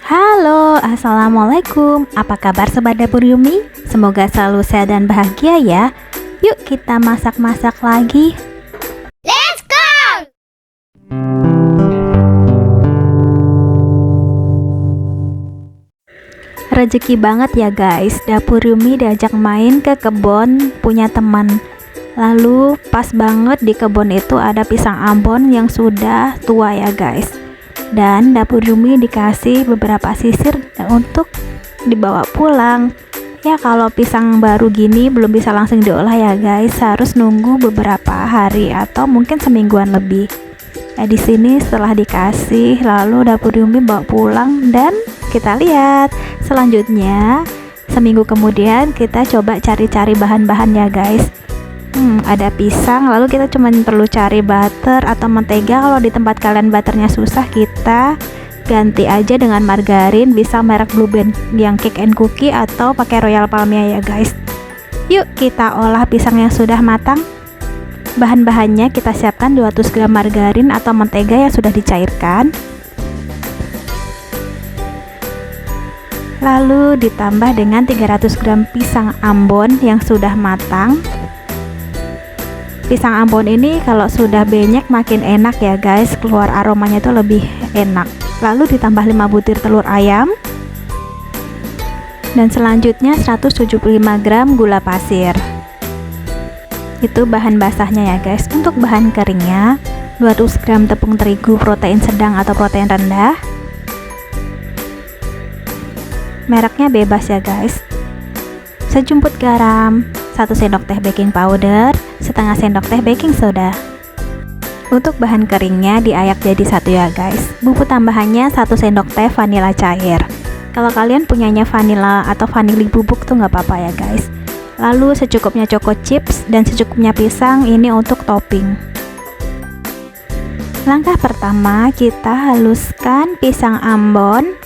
Halo, assalamualaikum. Apa kabar Sobat Dapur Yumi? Semoga selalu sehat dan bahagia ya. Yuk kita masak-masak lagi. Let's go! Rezeki banget ya guys, Dapur Yumi diajak main ke kebun punya teman. Lalu pas banget di kebun itu ada pisang Ambon yang sudah tua ya guys. Dan Dapur Yumi dikasih beberapa sisir untuk dibawa pulang. Ya kalau pisang baru gini belum bisa langsung diolah ya guys, harus nunggu beberapa hari atau mungkin semingguan lebih. Di sini setelah dikasih, lalu Dapur Yumi bawa pulang dan kita lihat selanjutnya seminggu kemudian kita coba cari-cari bahan-bahan ya guys. Ada pisang, lalu kita cuma perlu cari butter atau mentega. Kalau di tempat kalian butternya susah, kita ganti aja dengan margarin, bisa merek Blue Band yang cake and cookie atau pakai Royal Palmia ya guys. Yuk kita olah pisang yang sudah matang. Bahan-bahannya kita siapkan 200 gram margarin atau mentega yang sudah dicairkan, lalu ditambah dengan 300 gram pisang Ambon yang sudah matang. Pisang Ambon ini kalau sudah benyek makin enak ya guys, keluar aromanya itu lebih enak. Lalu ditambah 5 butir telur ayam, dan selanjutnya 175 gram gula pasir. Itu bahan basahnya ya guys. Untuk bahan keringnya 200 gram tepung terigu protein sedang atau protein rendah, mereknya bebas ya guys. Sejumput garam, 1 sendok teh baking powder, setengah sendok teh baking soda. Untuk bahan keringnya diayak jadi satu ya guys. Bubuk tambahannya 1 sendok teh vanila cair. Kalau kalian punyanya vanila atau vanili bubuk tuh nggak apa-apa ya guys. Lalu secukupnya choco chips dan secukupnya pisang ini untuk topping. Langkah pertama kita haluskan pisang Ambon.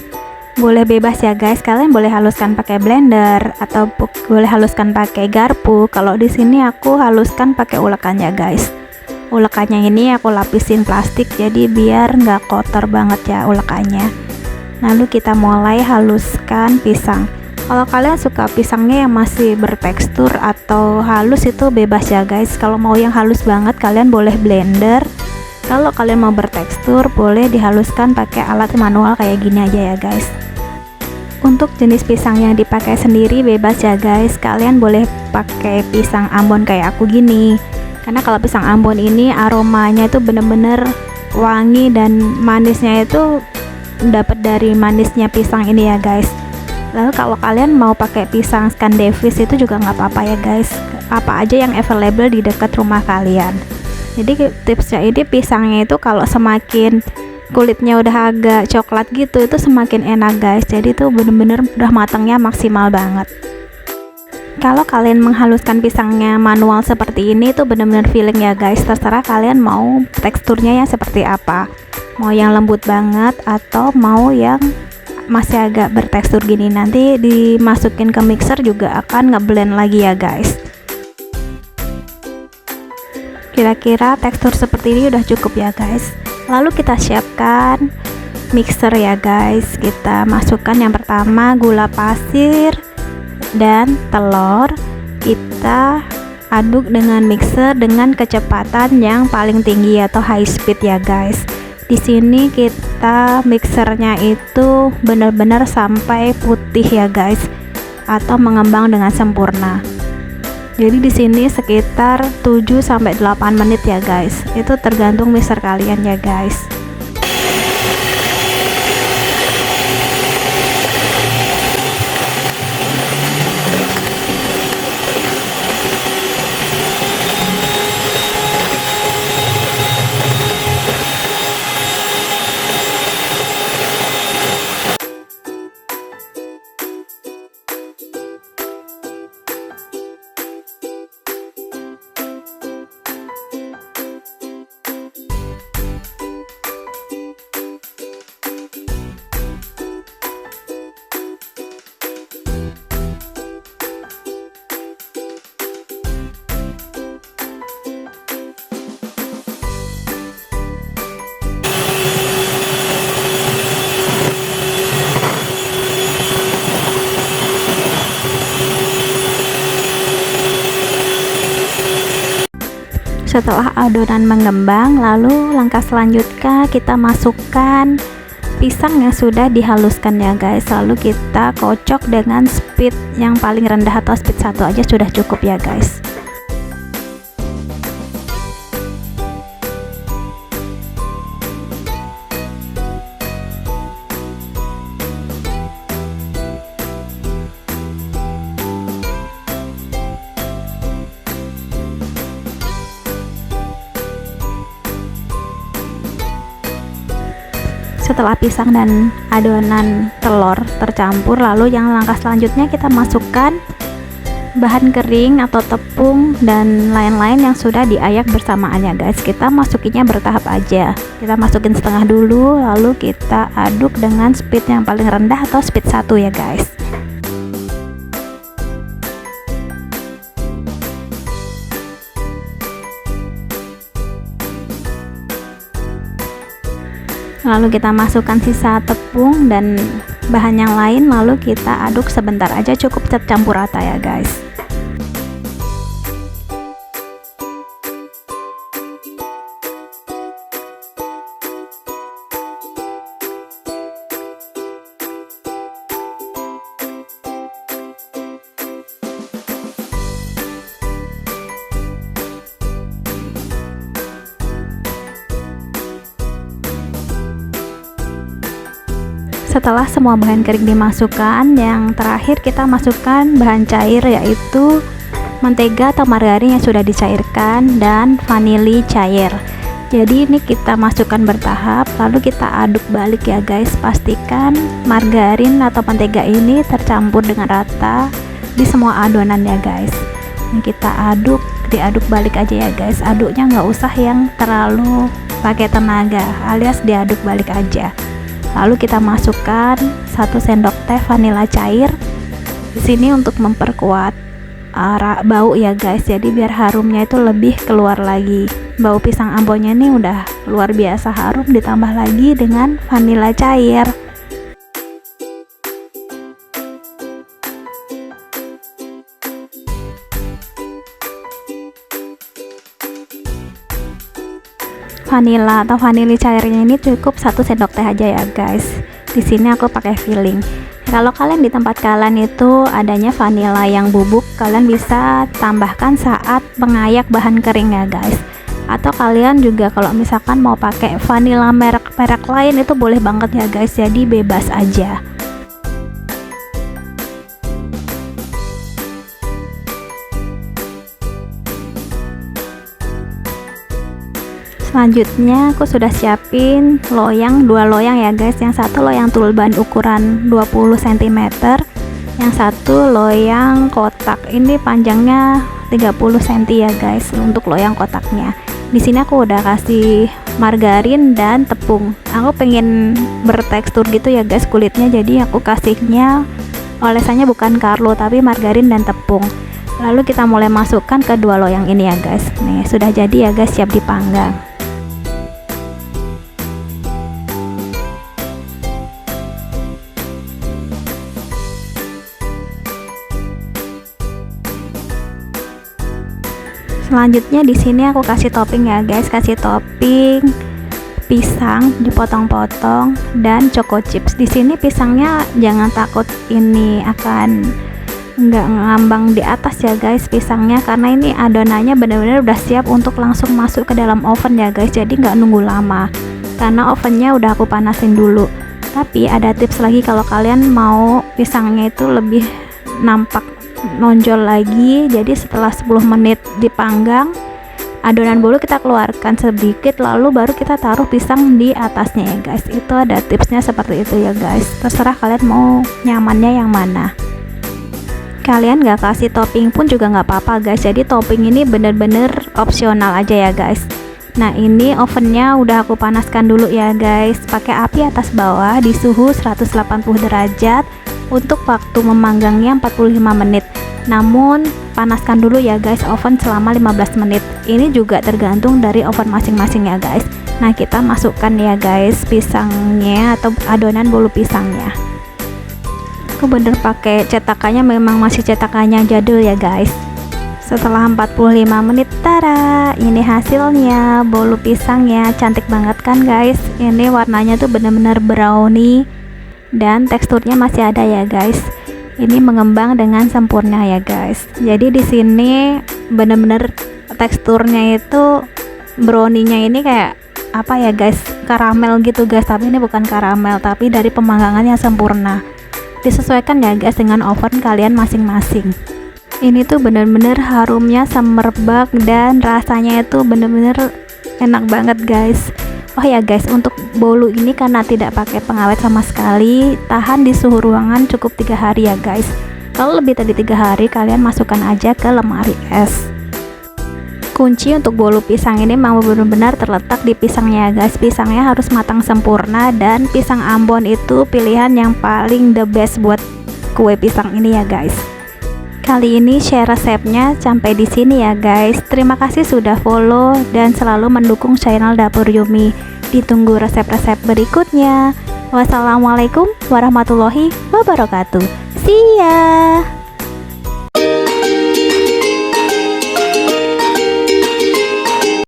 Boleh bebas ya guys, kalian boleh haluskan pakai blender atau boleh haluskan pakai garpu. Kalau di sini aku haluskan pakai ulekannya guys. Ulekannya ini aku lapisin plastik jadi biar nggak kotor banget ya ulekannya. Lalu kita mulai haluskan pisang. Kalau kalian suka pisangnya yang masih bertekstur atau halus itu bebas ya guys. Kalau mau yang halus banget kalian boleh blender. Kalau kalian mau bertekstur boleh dihaluskan pakai alat manual kayak gini aja ya guys. Untuk jenis pisang yang dipakai sendiri bebas ya guys. Kalian boleh pakai pisang Ambon kayak aku gini. Karena kalau pisang Ambon ini aromanya itu bener-bener wangi dan manisnya itu dapat dari manisnya pisang ini ya guys. Lalu kalau kalian mau pakai pisang Scandinavis itu juga nggak apa-apa ya guys. Apa aja yang available di dekat rumah kalian. Jadi tipsnya ini pisangnya itu kalau semakin kulitnya udah agak coklat gitu itu semakin enak guys. Jadi tuh bener-bener udah matangnya maksimal banget. Kalau kalian menghaluskan pisangnya manual seperti ini tuh bener-bener feeling ya guys. Terserah kalian mau teksturnya yang seperti apa. Mau yang lembut banget atau mau yang masih agak bertekstur gini. Nanti dimasukin ke mixer juga akan ngeblend lagi ya guys. Kira-kira tekstur seperti ini udah cukup ya guys. Lalu kita siapkan mixer ya guys. Kita masukkan yang pertama gula pasir dan telur. Kita aduk dengan mixer dengan kecepatan yang paling tinggi atau high speed ya guys. Di sini kita mixernya itu benar-benar sampai putih ya guys, atau mengembang dengan sempurna. Jadi di sini sekitar 7 sampai 8 menit ya guys. Itu tergantung mixer kalian ya guys. Setelah adonan mengembang, lalu langkah selanjutnya kita masukkan pisang yang sudah dihaluskan ya guys. Lalu kita kocok dengan speed yang paling rendah atau speed 1 aja sudah cukup ya guys. Setelah pisang dan adonan telur tercampur, lalu yang langkah selanjutnya kita masukkan bahan kering atau tepung dan lain-lain yang sudah diayak bersamaan ya guys. Kita masukinnya bertahap aja. Kita masukin setengah dulu, lalu kita aduk dengan speed yang paling rendah atau speed 1 ya guys. Lalu kita masukkan sisa tepung dan bahan yang lain, lalu kita aduk sebentar aja, cukup tercampur rata ya guys. Setelah semua bahan kering dimasukkan, yang terakhir kita masukkan bahan cair yaitu mentega atau margarin yang sudah dicairkan dan vanili cair. Jadi ini kita masukkan bertahap, lalu kita aduk balik ya guys. Pastikan margarin atau mentega ini tercampur dengan rata di semua adonan ya guys. Ini kita diaduk balik aja ya guys. Aduknya nggak usah yang terlalu pakai tenaga, alias diaduk balik aja. Lalu kita masukkan 1 sendok teh vanila cair di sini untuk memperkuat bau ya guys. Jadi biar harumnya itu lebih keluar lagi. Bau pisang ambonnya ini udah luar biasa harum, ditambah lagi dengan vanila cair. Vanila atau vanili cairnya ini cukup 1 sendok teh aja ya guys. Di sini aku pakai filling. Kalau kalian di tempat kalian itu adanya vanila yang bubuk, kalian bisa tambahkan saat mengayak bahan kering ya guys. Atau kalian juga kalau misalkan mau pakai vanila merek-merek lain itu boleh banget ya guys. Jadi bebas aja. Selanjutnya aku sudah siapin loyang, 2 loyang ya guys. Yang satu loyang tulban ukuran 20 cm, yang satu loyang kotak. Ini panjangnya 30 cm ya guys untuk loyang kotaknya. Di sini aku udah kasih margarin dan tepung. Aku pengen bertekstur gitu ya guys kulitnya, jadi aku kasihnya olesannya bukan Carlo tapi margarin dan tepung. Lalu kita mulai masukkan ke 2 loyang ini ya guys. Nih sudah jadi ya guys, siap dipanggang. Selanjutnya di sini aku kasih topping ya guys, kasih topping pisang dipotong-potong dan choco chips. Di sini pisangnya jangan takut ini akan nggak ngambang di atas ya guys pisangnya, karena ini adonannya benar-benar udah siap untuk langsung masuk ke dalam oven ya guys. Jadi nggak nunggu lama karena ovennya udah aku panasin dulu. Tapi ada tips lagi, kalau kalian mau pisangnya itu lebih nampak nonjol lagi, jadi setelah 10 menit dipanggang, adonan bolu kita keluarkan sedikit, lalu baru kita taruh pisang di atasnya ya guys. Itu ada tipsnya seperti itu ya guys, terserah kalian mau nyamannya yang mana. Kalian gak kasih topping pun juga nggak apa-apa guys, jadi topping ini bener-bener opsional aja ya guys. Nah ini ovennya udah aku panaskan dulu ya guys, pakai api atas bawah di suhu 180 derajat untuk waktu memanggangnya 45 menit. Namun panaskan dulu ya guys oven selama 15 menit. Ini juga tergantung dari oven masing-masing ya guys. Nah kita masukkan ya guys pisangnya atau adonan bolu pisangnya. Aku bener pakai cetakannya memang masih cetakannya jadul ya guys. Setelah 45 menit, tara, ini hasilnya. Bolu pisangnya cantik banget kan guys. Ini warnanya tuh bener-bener brownie dan teksturnya masih ada ya guys. Ini mengembang dengan sempurna ya guys. Jadi di sini bener-bener teksturnya itu brownie-nya ini kayak apa ya guys, karamel gitu guys. Tapi ini bukan karamel, tapi dari pemanggangan yang sempurna. Disesuaikan ya guys dengan oven kalian masing-masing. Ini tuh bener-bener harumnya semerbak dan rasanya itu bener-bener enak banget guys. Oh ya guys, untuk bolu ini karena tidak pakai pengawet sama sekali, tahan di suhu ruangan cukup 3 hari ya guys. Kalau lebih dari 3 hari, kalian masukkan aja ke lemari es. Kunci untuk bolu pisang ini mau benar-benar terletak di pisangnya ya guys. Pisangnya harus matang sempurna dan pisang Ambon itu pilihan yang paling the best buat kue pisang ini ya guys. Kali ini share resepnya sampai di sini ya guys. Terima kasih sudah follow dan selalu mendukung channel Dapur Yumi. Ditunggu resep-resep berikutnya. Wassalamualaikum warahmatullahi wabarakatuh. See ya.